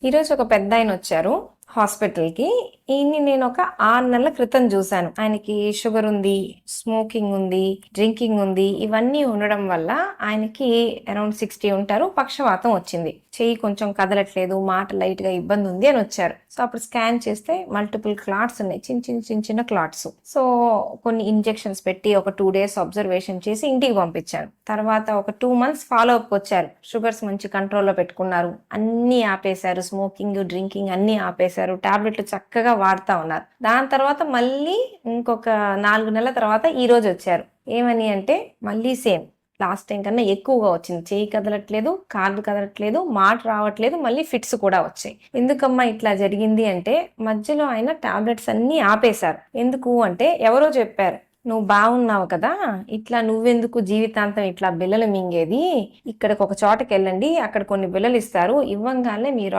ఈరోజు ఒక పెద్దాయన వచ్చారు హాస్పిటల్కి. ఈయన్ని నేను ఒక 6 నెలల క్రితం చూశాను. ఆయనకి షుగర్ ఉంది, స్మోకింగ్ ఉంది, డ్రింకింగ్ ఉంది. ఇవన్నీ ఉండడం వల్ల ఆయనకి అరౌండ్ 60 ఉంటారు. పక్షవాతం వచ్చింది. చెయ్యి కొంచెం కదలట్లేదు, మాట లైట్ గా ఇబ్బంది ఉంది అని వచ్చారు. సో అప్పుడు స్కాన్ చేస్తే మల్టిపుల్ క్లాట్స్ ఉన్నాయి, చిన్న క్లాట్స్. సో కొన్ని ఇంజెక్షన్స్ పెట్టి ఒక 2 days అబ్జర్వేషన్ చేసి ఇంటికి పంపించారు. తర్వాత ఒక 2 months ఫాలో అప్ వచ్చారు. షుగర్స్ మంచి కంట్రోల్లో పెట్టుకున్నారు, అన్ని ఆపేశారు, స్మోకింగ్ డ్రింకింగ్ అన్ని ఆపేశారు, టాబ్లెట్లు చక్కగా వాడుతా ఉన్నారు. దాని తర్వాత మళ్ళీ ఇంకొక 4 నెలల తర్వాత ఈ రోజు వచ్చారు. ఏమని అంటే మళ్ళీ సేమ్ లాస్ట్ టైం కన్నా ఎక్కువగా వచ్చింది. చేయి కదలట్లేదు, కాళ్ళు కదలట్లేదు, మాట రావట్లేదు, మళ్ళీ ఫిట్స్ కూడా వచ్చాయి. ఎందుకమ్మా ఇట్లా జరిగింది అంటే మధ్యలో ఆయన టాబ్లెట్స్ అన్ని ఆపేశారు. ఎందుకు అంటే ఎవరో చెప్పారు, నువ్వు బాగున్నావు కదా, ఇట్లా నువ్వెందుకు జీవితాంతం ఇట్లా బిళ్ళలు మింగేది, ఇక్కడికి ఒక చోటకి వెళ్ళండి, అక్కడ కొన్ని బిళ్ళలు ఇస్తారు, ఇవ్వంగానే మీరు